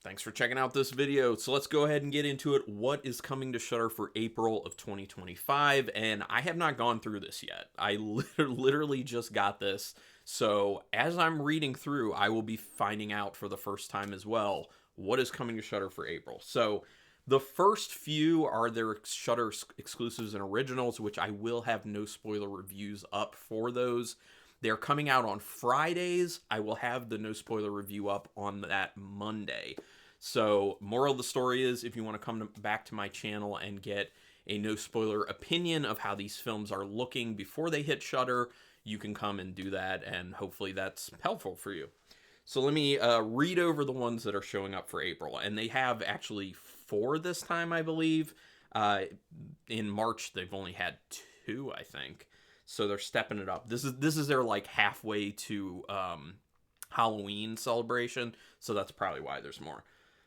Thanks for checking out this video. So let's go ahead and get into it. What is coming to Shudder for April of 2025? And I have not gone through this yet. I literally just got this. So as I'm reading through, I will be finding out for the first time as well what is coming to Shudder for April. So the first few are their Shudder exclusives and originals, which I will have no spoiler reviews up for those. They're coming out on Fridays. I will have the no spoiler review up on that Monday. So, moral of the story is, if you want to come back to my channel and get a no spoiler opinion of how these films are looking before they hit Shudder, you can come and do that, and hopefully that's helpful for you. So let me read over the ones that are showing up for April, and they have actually 4 this time, I believe. In March, they've only had 2, I think. So they're stepping it up. This is their like halfway to Halloween celebration. So that's probably why there's more.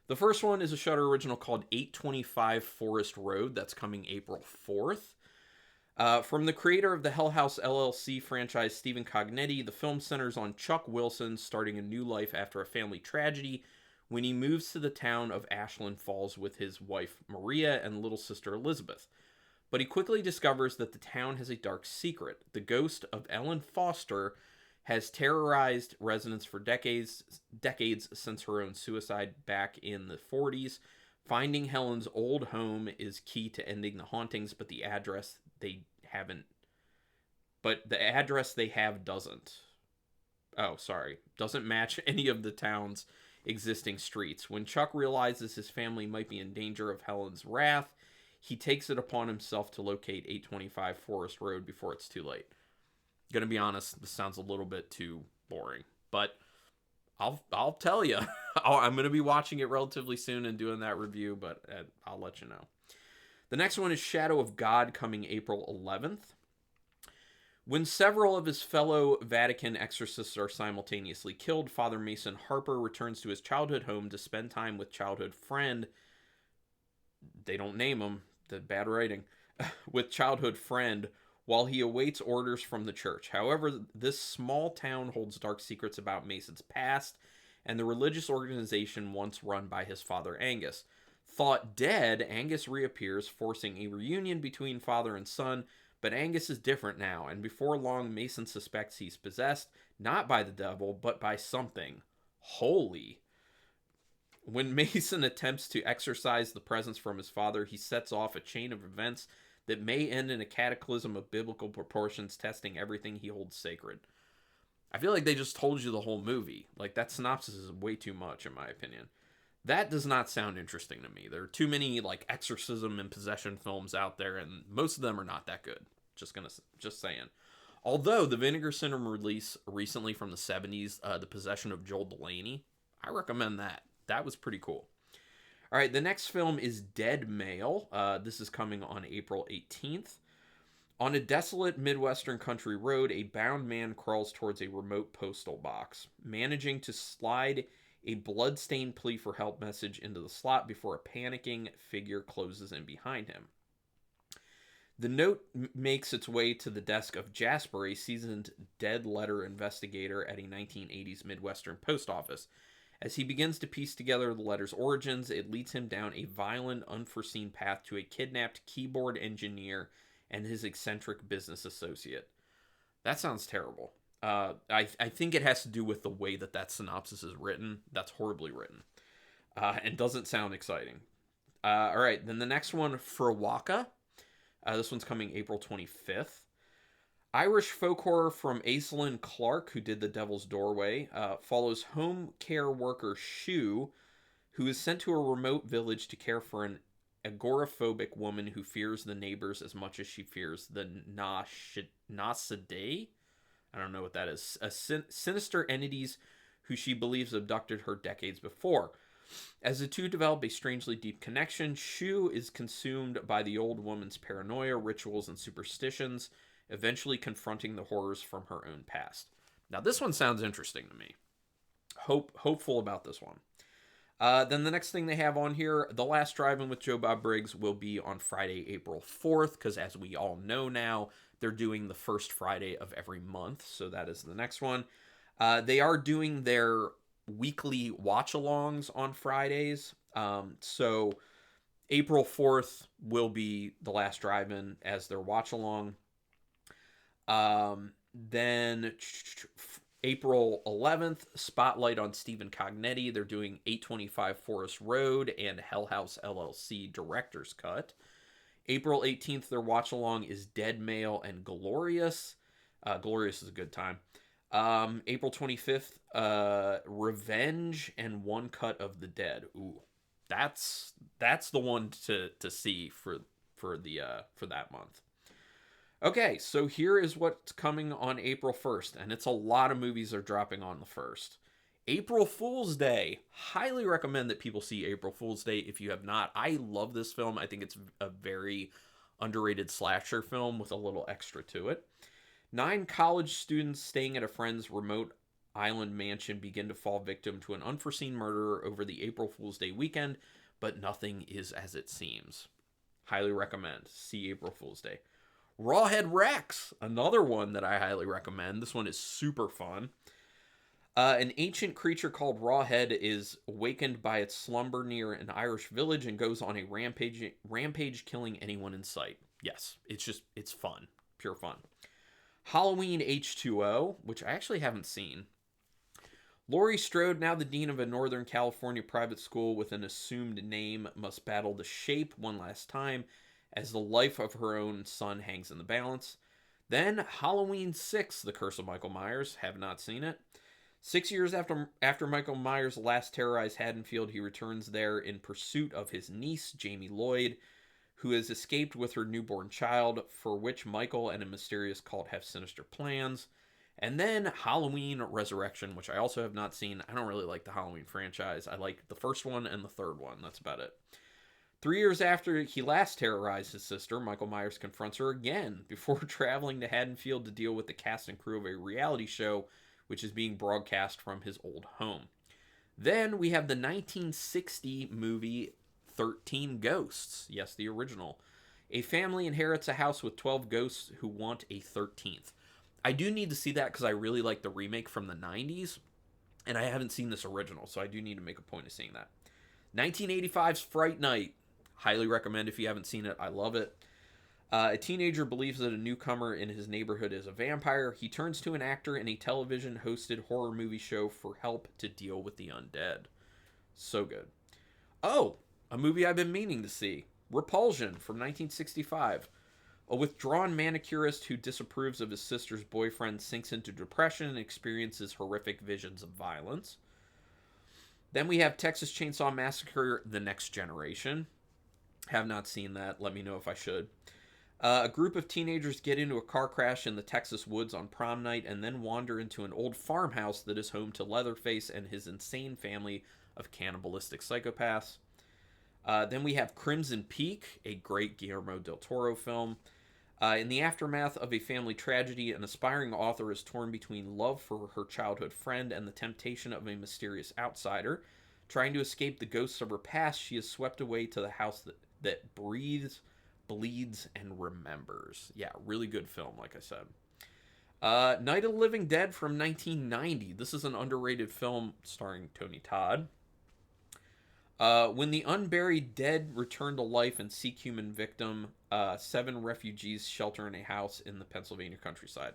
The first one is a Shudder original called 825 Forest Road. That's coming April 4th. From the creator of the Hell House LLC franchise, Stephen Cognetti, the film centers on Chuck Wilson starting a new life after a family tragedy when he moves to the town of Ashland Falls with his wife Maria and little sister Elizabeth. But he quickly discovers that the town has a dark secret. The ghost of Ellen Foster has terrorized residents for decades since her own suicide back in the 40s. Finding Helen's old home is key to ending the hauntings, but the address they have doesn't match any of the town's existing streets. When Chuck realizes his family might be in danger of Helen's wrath, he takes it upon himself to locate 825 Forest Road before it's too late. Gonna be honest, this sounds a little bit too boring, but I'll tell you, I'm gonna be watching it relatively soon and doing that review, but I'll let you know. The next one is Shadow of God, coming April 11th. When several of his fellow Vatican exorcists are simultaneously killed, Father Mason Harper returns to his childhood home to spend time with childhood friend. They don't name him. The bad writing. With childhood friend while he awaits orders from the church. However, this small town holds dark secrets about Mason's past and the religious organization once run by his father Angus. Thought dead, Angus reappears, forcing a reunion between father and son, but Angus is different now, and before long Mason suspects he's possessed, not by the devil, but by something holy. When Mason attempts to exorcise the presence from his father, he sets off a chain of events that may end in a cataclysm of biblical proportions, testing everything he holds sacred. I feel like they just told you the whole movie. Like, that synopsis is way too much, in my opinion. That does not sound interesting to me. There are too many, like, exorcism and possession films out there, and most of them are not that good. Just saying. Although, the Vinegar Syndrome release recently from the 70s, The Possession of Joel Delaney, I recommend that. That was pretty cool. All right, the next film is Dead Male. This is coming on April 18th. On a desolate Midwestern country road, a bound man crawls towards a remote postal box, managing to slide a blood-stained plea for help message into the slot before a panicking figure closes in behind him. The note makes its way to the desk of Jasper, a seasoned dead letter investigator at a 1980s Midwestern post office. As he begins to piece together the letter's origins, it leads him down a violent, unforeseen path to a kidnapped keyboard engineer and his eccentric business associate. That sounds terrible. I think it has to do with the way that synopsis is written. That's horribly written. And doesn't sound exciting. All right, then the next one, Frewaka. This one's coming April 25th. Irish folk horror from Aislinn Clark, who did The Devil's Doorway, follows home care worker Shu, who is sent to a remote village to care for an agoraphobic woman who fears the neighbors as much as she fears the Nasidae. I don't know what that is. Sinister entities who she believes abducted her decades before. As the two develop a strangely deep connection, Shu is consumed by the old woman's paranoia, rituals, and superstitions, eventually confronting the horrors from her own past. Now, this one sounds interesting to me. Hopeful about this one. Then the next thing they have on here, The Last Drive-In with Joe Bob Briggs, will be on Friday, April 4th, because as we all know now, they're doing the first Friday of every month, so that is the next one. They are doing their weekly watch-alongs on Fridays. So April 4th will be the last drive-in as their watch-along. Then April 11th, Spotlight on Stephen Cognetti. They're doing 825 Forest Road and Hell House LLC Director's Cut. April 18th, their watch along is Dead Male and Glorious. Glorious is a good time. April 25th, Revenge and One Cut of the Dead. Ooh, that's the one to see for that month. Okay, so here is what's coming on April 1st, and it's a lot of movies are dropping on the 1st. April Fool's Day. Highly recommend that people see April Fool's Day if you have not. I love this film. I think it's a very underrated slasher film with a little extra to it. 9 college students staying at a friend's remote island mansion begin to fall victim to an unforeseen murderer over the April Fool's Day weekend, but nothing is as it seems. Highly recommend. See April Fool's Day. Rawhead Rex, another one that I highly recommend. This one is super fun. An ancient creature called Rawhead is awakened by its slumber near an Irish village and goes on a rampage killing anyone in sight. Yes, it's fun. Pure fun. Halloween H2O, which I actually haven't seen. Laurie Strode, now the dean of a Northern California private school with an assumed name, must battle the shape one last time as the life of her own son hangs in the balance. Then Halloween 6, The Curse of Michael Myers. Have not seen it. 6 years after Michael Myers last terrorized Haddonfield, he returns there in pursuit of his niece, Jamie Lloyd, who has escaped with her newborn child, for which Michael and a mysterious cult have sinister plans. And then Halloween Resurrection, which I also have not seen. I don't really like the Halloween franchise. I like the first one and the third one. That's about it. 3 years after he last terrorized his sister, Michael Myers confronts her again before traveling to Haddonfield to deal with the cast and crew of a reality show which is being broadcast from his old home. Then we have the 1960 movie 13 Ghosts. Yes, the original. A family inherits a house with 12 ghosts who want a 13th. I do need to see that because I really like the remake from the 90s, and I haven't seen this original, so I do need to make a point of seeing that. 1985's Fright Night. Highly recommend if you haven't seen it. I love it. A teenager believes that a newcomer in his neighborhood is a vampire. He turns to an actor in a television-hosted horror movie show for help to deal with the undead. So good. Oh, a movie I've been meaning to see. Repulsion from 1965. A withdrawn manicurist who disapproves of his sister's boyfriend sinks into depression and experiences horrific visions of violence. Then we have Texas Chainsaw Massacre: The Next Generation. Have not seen that. Let me know if I should. A group of teenagers get into a car crash in the Texas woods on prom night and then wander into an old farmhouse that is home to Leatherface and his insane family of cannibalistic psychopaths. Then we have Crimson Peak, a great Guillermo del Toro film. In the aftermath of a family tragedy, an aspiring author is torn between love for her childhood friend and the temptation of a mysterious outsider. Trying to escape the ghosts of her past, she is swept away to the house that breathes, bleeds, and remembers. Yeah, really good film, like I said. Night of the Living Dead from 1990. This is an underrated film starring Tony Todd. When the unburied dead return to life and seek human victim, 7 refugees shelter in a house in the Pennsylvania countryside.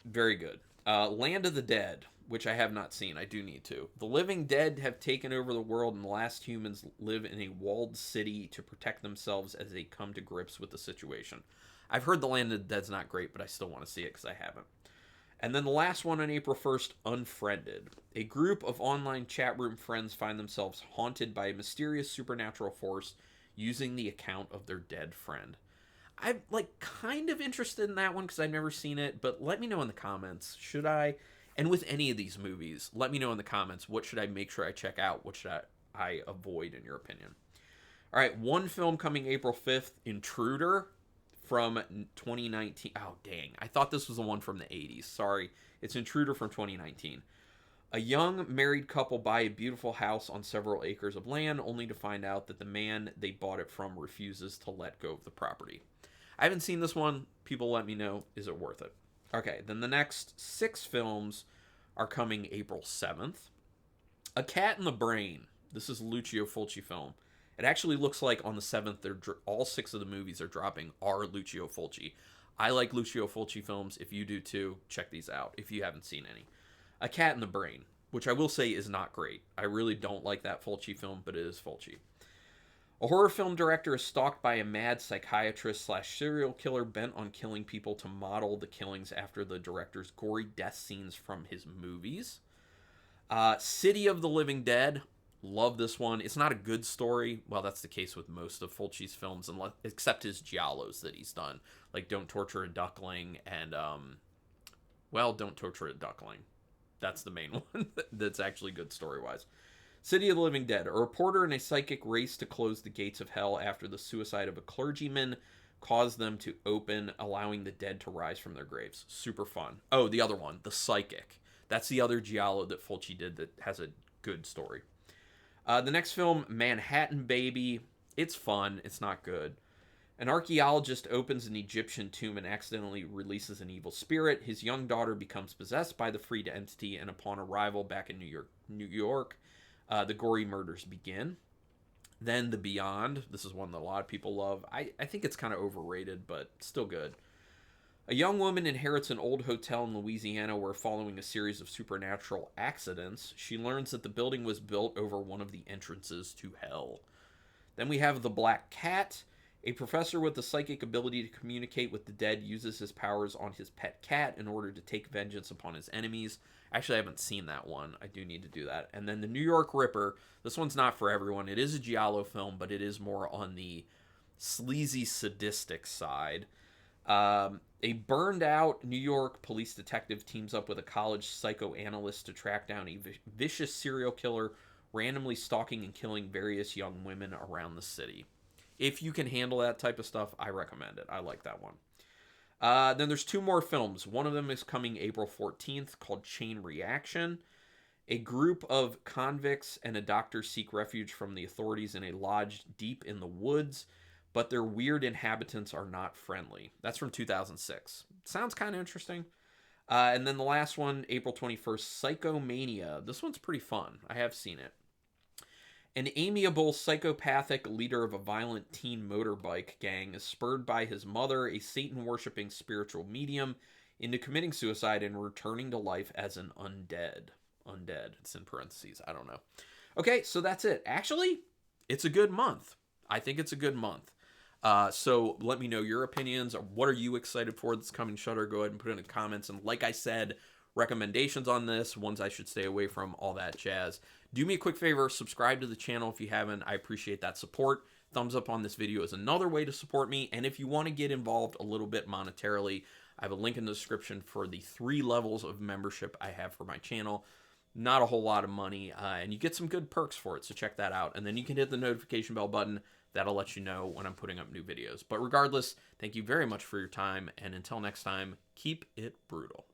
Very good. Land of the Dead, which I have not seen. I do need to. The living dead have taken over the world, and the last humans live in a walled city to protect themselves as they come to grips with the situation. I've heard The Land of the Dead's not great, but I still want to see it because I haven't. And then the last one on April 1st, Unfriended. A group of online chat room friends find themselves haunted by a mysterious supernatural force using the account of their dead friend. I'm kind of interested in that one because I've never seen it, but let me know in the comments. Should I? And with any of these movies, let me know in the comments, what should I make sure I check out? What should I avoid, in your opinion? All right, one film coming April 5th, Intruder from 2019. Oh, dang. I thought this was the one from the 80s. Sorry. It's Intruder from 2019. A young married couple buy a beautiful house on several acres of land, only to find out that the man they bought it from refuses to let go of the property. I haven't seen this one. People let me know. Is it worth it? Okay, then the next 6 films are coming April 7th. A Cat in the Brain. This is a Lucio Fulci film. It actually looks like on the 7th, all 6 of the movies are dropping are Lucio Fulci. I like Lucio Fulci films. If you do too, check these out if you haven't seen any. A Cat in the Brain, which I will say is not great. I really don't like that Fulci film, but it is Fulci. A horror film director is stalked by a mad psychiatrist slash serial killer bent on killing people to model the killings after the director's gory death scenes from his movies. City of the Living Dead. Love this one. It's not a good story. Well, that's the case with most of Fulci's films, except his giallos that he's done. Like Don't Torture a Duckling and, Don't Torture a Duckling. That's the main one that's actually good story-wise. City of the Living Dead. A reporter and a psychic race to close the gates of hell after the suicide of a clergyman caused them to open, allowing the dead to rise from their graves. Super fun. Oh, the other one, The Psychic. That's the other giallo that Fulci did that has a good story. The next film, Manhattan Baby. It's fun. It's not good. An archaeologist opens an Egyptian tomb and accidentally releases an evil spirit. His young daughter becomes possessed by the freed entity, and upon arrival back in New York, the gory murders begin. Then The Beyond. This is one that a lot of people love. I think it's kind of overrated, but still good. A young woman inherits an old hotel in Louisiana where, following a series of supernatural accidents, she learns that the building was built over one of the entrances to hell. Then we have The Black Cat. A professor with the psychic ability to communicate with the dead uses his powers on his pet cat in order to take vengeance upon his enemies. Actually, I haven't seen that one. I do need to do that. And then The New York Ripper. This one's not for everyone. It is a giallo film, but it is more on the sleazy, sadistic side. A burned-out New York police detective teams up with a college psychoanalyst to track down a vicious serial killer randomly stalking and killing various young women around the city. If you can handle that type of stuff, I recommend it. I like that one. Then there's 2 more films. One of them is coming April 14th called Chain Reaction. A group of convicts and a doctor seek refuge from the authorities in a lodge deep in the woods, but their weird inhabitants are not friendly. That's from 2006. Sounds kind of interesting. And then the last one, April 21st, Psychomania. This one's pretty fun. I have seen it. An amiable, psychopathic leader of a violent teen motorbike gang is spurred by his mother, a Satan-worshipping spiritual medium, into committing suicide and returning to life as an undead. Undead. It's in parentheses. I don't know. Okay, so that's it. Actually, it's a good month. I think it's a good month. So let me know your opinions. What are you excited for that's coming Shudder? Go ahead and put it in the comments. And like I said, recommendations on this, ones I should stay away from, all that jazz. Do me a quick favor, subscribe to the channel if you haven't. I appreciate that support. Thumbs up on this video is another way to support me. And if you want to get involved a little bit monetarily, I have a link in the description for the 3 levels of membership I have for my channel. Not a whole lot of money, and you get some good perks for it, so check that out. And then you can hit the notification bell button. That'll let you know when I'm putting up new videos. But regardless, thank you very much for your time, and until next time, keep it brutal.